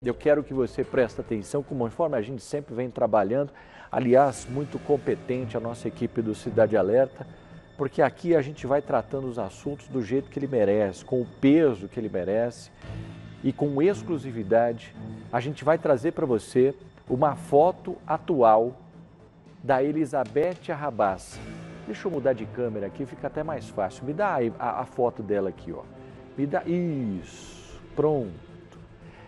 Eu quero que você preste atenção, conforme a gente sempre vem trabalhando, aliás, muito competente a nossa equipe do Cidade Alerta, porque aqui a gente vai tratando os assuntos do jeito que ele merece, com o peso que ele merece e com exclusividade. A gente vai trazer para você uma foto atual da Elizabeth Arrabassa. Deixa eu mudar de câmera aqui, fica até mais fácil. Me dá a foto dela aqui, ó. Me dá, isso, pronto.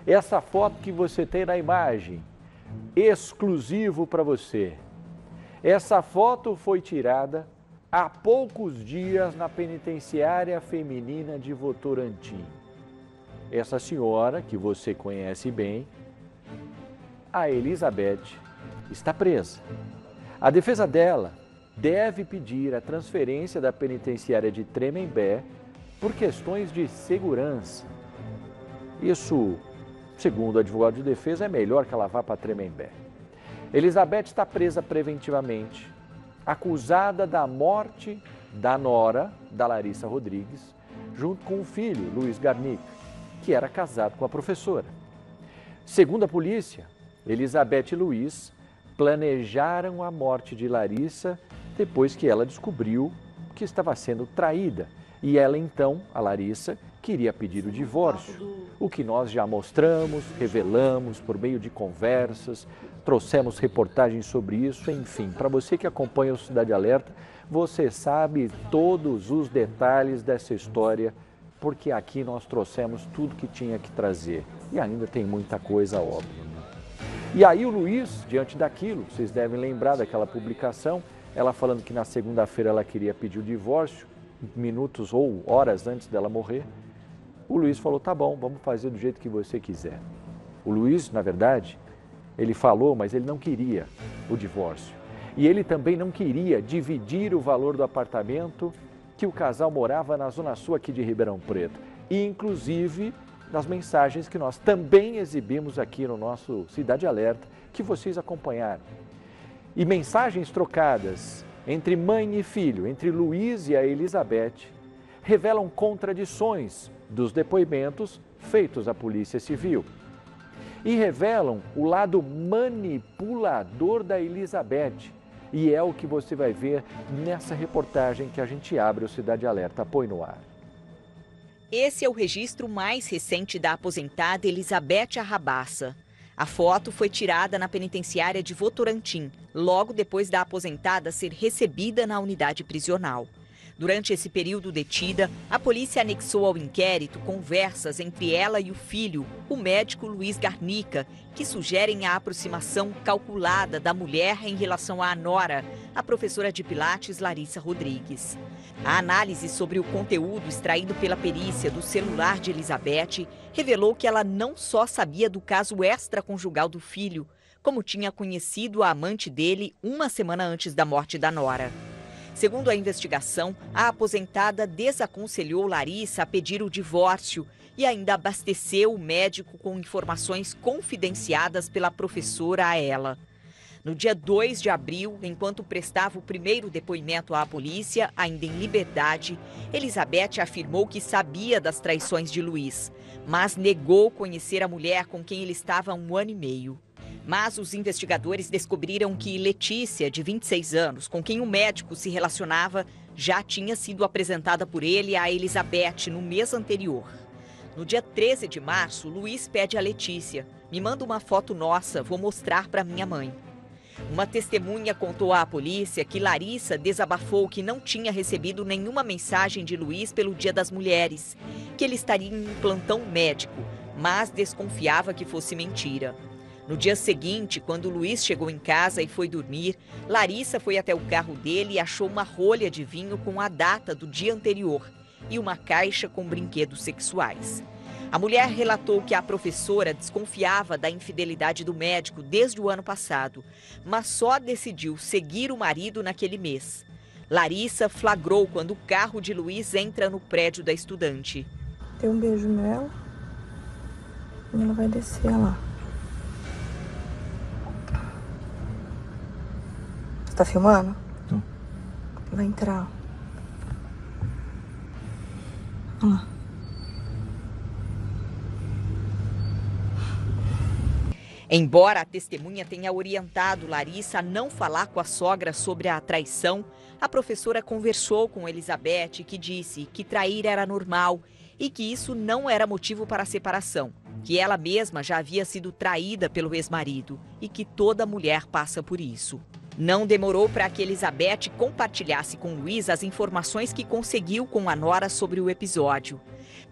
Essa foto que você tem na imagem, exclusivo para você. Essa foto foi tirada há poucos dias na penitenciária feminina de Votorantim. Essa senhora, que você conhece bem, a Elizabeth, está presa. A defesa dela deve pedir a transferência da penitenciária de Tremembé por questões de segurança. Isso, segundo o advogado de defesa, é melhor que ela vá para Tremembé. Elizabeth está presa preventivamente, acusada da morte da nora, da Larissa Rodrigues, junto com o filho, Luiz Garnica, que era casado com a professora. Segundo a polícia, Elizabeth e Luiz planejaram a morte de Larissa depois que ela descobriu que estava sendo traída. E ela então, a Larissa, queria pedir o divórcio, o que nós já mostramos, revelamos por meio de conversas, trouxemos reportagens sobre isso, enfim. Para você que acompanha o Cidade Alerta, você sabe todos os detalhes dessa história, porque aqui nós trouxemos tudo que tinha que trazer. E ainda tem muita coisa óbvia. E aí o Luiz, diante daquilo, vocês devem lembrar daquela publicação, ela falando que na segunda-feira ela queria pedir o divórcio, minutos ou horas antes dela morrer. O Luiz falou, tá bom, vamos fazer do jeito que você quiser. O Luiz, na verdade, ele falou, mas ele não queria o divórcio. E ele também não queria dividir o valor do apartamento que o casal morava na Zona Sul aqui de Ribeirão Preto. E, inclusive, nas mensagens que nós também exibimos aqui no nosso Cidade Alerta, que vocês acompanharam. E mensagens trocadas entre mãe e filho, entre Luiz e a Elizabeth, revelam contradições dos depoimentos feitos à Polícia Civil. E revelam o lado manipulador da Elizabeth. E é o que você vai ver nessa reportagem que a gente abre o Cidade Alerta. Põe no ar. Esse é o registro mais recente da aposentada Elizabeth Arrabassa. A foto foi tirada na penitenciária de Votorantim, logo depois da aposentada ser recebida na unidade prisional. Durante esse período detida, a polícia anexou ao inquérito conversas entre ela e o filho, o médico Luiz Garnica, que sugerem a aproximação calculada da mulher em relação à nora, a professora de Pilates Larissa Rodrigues. A análise sobre o conteúdo extraído pela perícia do celular de Elizabeth revelou que ela não só sabia do caso extraconjugal do filho, como tinha conhecido a amante dele uma semana antes da morte da nora. Segundo a investigação, a aposentada desaconselhou Larissa a pedir o divórcio e ainda abasteceu o médico com informações confidenciadas pela professora a ela. No dia 2 de abril, enquanto prestava o primeiro depoimento à polícia, ainda em liberdade, Elizabeth afirmou que sabia das traições de Luiz, mas negou conhecer a mulher com quem ele estava há 1 ano e meio. Mas os investigadores descobriram que Letícia, de 26 anos, com quem o médico se relacionava, já tinha sido apresentada por ele a Elizabeth no mês anterior. No dia 13 de março, Luiz pede a Letícia: "Me manda uma foto nossa, vou mostrar para minha mãe." Uma testemunha contou à polícia que Larissa desabafou que não tinha recebido nenhuma mensagem de Luiz pelo Dia das Mulheres, que ele estaria em um plantão médico, mas desconfiava que fosse mentira. No dia seguinte, quando Luiz chegou em casa e foi dormir, Larissa foi até o carro dele e achou uma rolha de vinho com a data do dia anterior e uma caixa com brinquedos sexuais. A mulher relatou que a professora desconfiava da infidelidade do médico desde o ano passado, mas só decidiu seguir o marido naquele mês. Larissa flagrou quando o carro de Luiz entra no prédio da estudante. Deu um beijo nela e ela vai descer lá. Você tá filmando? Tô. Vai entrar. Olha lá. Embora a testemunha tenha orientado Larissa a não falar com a sogra sobre a traição, a professora conversou com Elizabeth, que disse que trair era normal e que isso não era motivo para a separação, que ela mesma já havia sido traída pelo ex-marido e que toda mulher passa por isso. Não demorou para que Elizabeth compartilhasse com Luiz as informações que conseguiu com a nora sobre o episódio.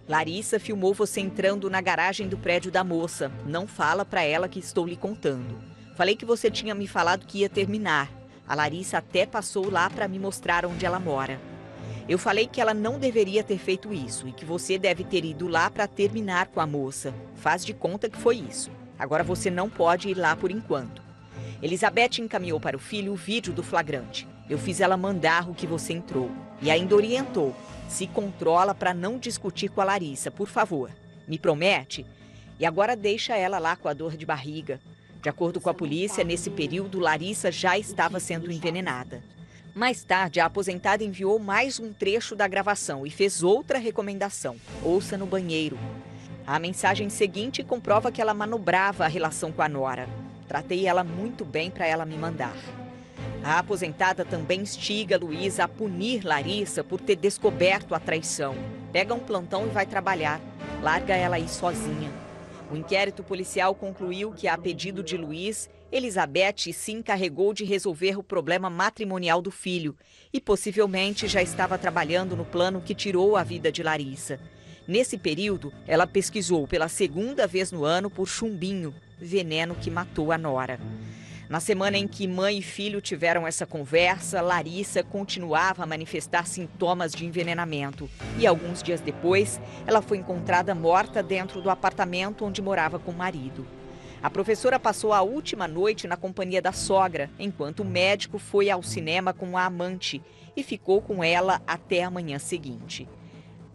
Larissa filmou você entrando na garagem do prédio da moça. Não fala para ela que estou lhe contando. Falei que você tinha me falado que ia terminar. A Larissa até passou lá para me mostrar onde ela mora. Eu falei que ela não deveria ter feito isso e que você deve ter ido lá para terminar com a moça. Faz de conta que foi isso. Agora você não pode ir lá por enquanto. Elizabeth encaminhou para o filho o vídeo do flagrante. Eu fiz ela mandar o que você entrou. E ainda orientou. Se controla para não discutir com a Larissa, por favor. Me promete? E agora deixa ela lá com a dor de barriga. De acordo com a polícia, nesse período, Larissa já estava sendo envenenada. Mais tarde, a aposentada enviou mais um trecho da gravação e fez outra recomendação. Ouça no banheiro. A mensagem seguinte comprova que ela manobrava a relação com a nora. Tratei ela muito bem para ela me mandar. A aposentada também instiga Luiz a punir Larissa por ter descoberto a traição. Pega um plantão e vai trabalhar. Larga ela aí sozinha. O inquérito policial concluiu que, a pedido de Luiz, Elizabeth se encarregou de resolver o problema matrimonial do filho e possivelmente já estava trabalhando no plano que tirou a vida de Larissa. Nesse período, ela pesquisou pela segunda vez no ano por chumbinho, veneno que matou a nora. Na semana em que mãe e filho tiveram essa conversa, Larissa continuava a manifestar sintomas de envenenamento. E alguns dias depois, ela foi encontrada morta dentro do apartamento onde morava com o marido. A professora passou a última noite na companhia da sogra, enquanto o médico foi ao cinema com a amante e ficou com ela até a manhã seguinte.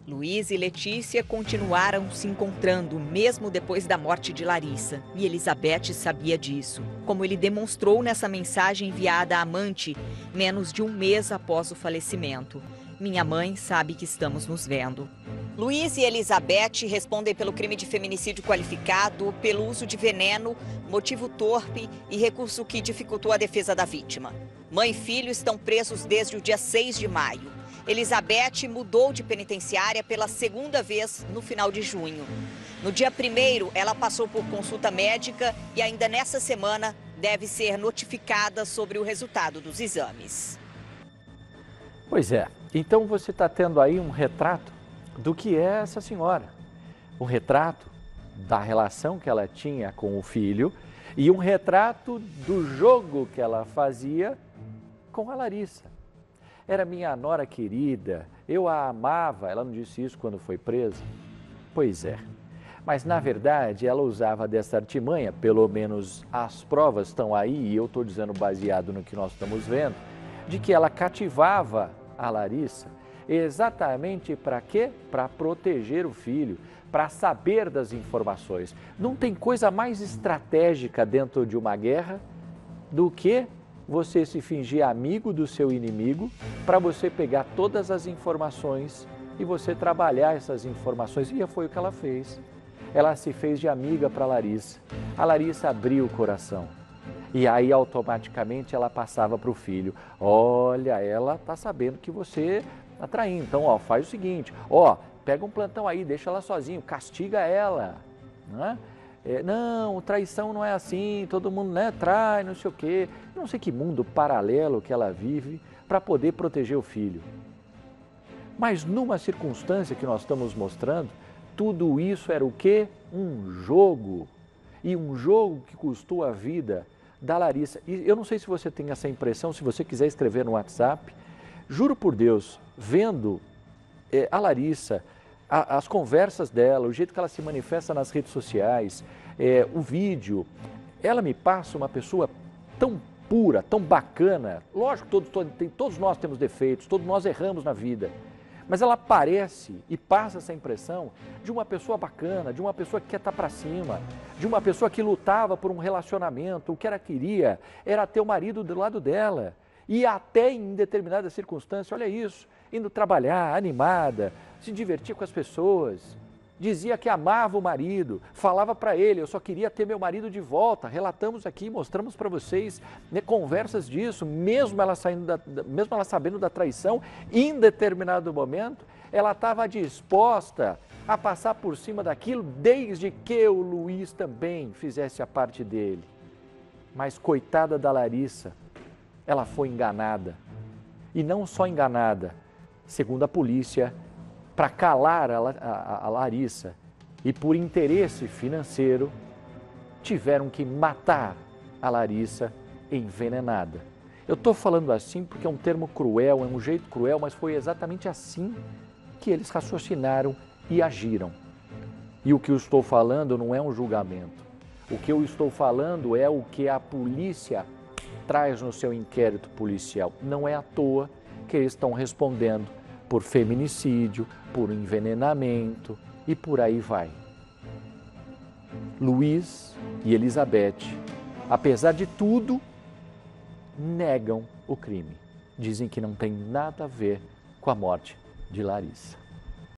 Luiz e Letícia continuaram se encontrando, mesmo depois da morte de Larissa. E Elizabeth sabia disso, como ele demonstrou nessa mensagem enviada à amante, menos de um mês após o falecimento. Minha mãe sabe que estamos nos vendo. Luiz e Elizabeth respondem pelo crime de feminicídio qualificado, pelo uso de veneno, motivo torpe e recurso que dificultou a defesa da vítima. Mãe e filho estão presos desde o dia 6 de maio. Elizabeth mudou de penitenciária pela segunda vez no final de junho. No dia 1º, ela passou por consulta médica e ainda nessa semana deve ser notificada sobre o resultado dos exames. Pois é, então você está tendo aí um retrato do que é essa senhora. Um retrato da relação que ela tinha com o filho e um retrato do jogo que ela fazia com a Larissa. Era minha nora querida, eu a amava. Ela não disse isso quando foi presa? Pois é. Mas, na verdade, ela usava dessa artimanha, pelo menos as provas estão aí, e eu estou dizendo baseado no que nós estamos vendo, de que ela cativava a Larissa exatamente para quê? Para proteger o filho, para saber das informações. Não tem coisa mais estratégica dentro de uma guerra do que você se fingir amigo do seu inimigo para você pegar todas as informações e você trabalhar essas informações. E foi o que ela fez. Ela se fez de amiga para Larissa. A Larissa abriu o coração. E aí automaticamente ela passava para o filho. Olha, ela está sabendo que você está traindo. Então, ó, faz o seguinte, ó, pega um plantão aí, deixa ela sozinha, castiga ela, né? Não, traição não é assim, todo mundo, né, trai, não sei o quê. Não sei que mundo paralelo que ela vive para poder proteger o filho. Mas numa circunstância que nós estamos mostrando, tudo isso era o quê? Um jogo. E um jogo que custou a vida da Larissa. E eu não sei se você tem essa impressão, se você quiser escrever no WhatsApp. Juro por Deus, vendo a Larissa, as conversas dela, o jeito que ela se manifesta nas redes sociais, o vídeo, ela me passa uma pessoa tão pura, tão bacana. Lógico, todos nós temos defeitos, todos nós erramos na vida, mas ela parece e passa essa impressão de uma pessoa bacana, de uma pessoa que quer estar para cima, de uma pessoa que lutava por um relacionamento. O que ela queria era ter o marido do lado dela e até em determinada circunstância, olha isso, indo trabalhar, animada, se divertir com as pessoas, dizia que amava o marido, falava para ele, eu só queria ter meu marido de volta. Relatamos aqui, mostramos para vocês, né, conversas disso, mesmo ela sabendo da traição, em determinado momento, ela estava disposta a passar por cima daquilo, desde que o Luiz também fizesse a parte dele. Mas coitada da Larissa, ela foi enganada. E não só enganada, segundo a polícia, para calar a Larissa e por interesse financeiro, tiveram que matar a Larissa envenenada. Eu estou falando assim porque é um termo cruel, é um jeito cruel, mas foi exatamente assim que eles raciocinaram e agiram. E o que eu estou falando não é um julgamento. O que eu estou falando é o que a polícia traz no seu inquérito policial. Não é à toa que eles estão respondendo por feminicídio, por envenenamento e por aí vai. Luiz e Elizabeth, apesar de tudo, negam o crime. Dizem que não tem nada a ver com a morte de Larissa.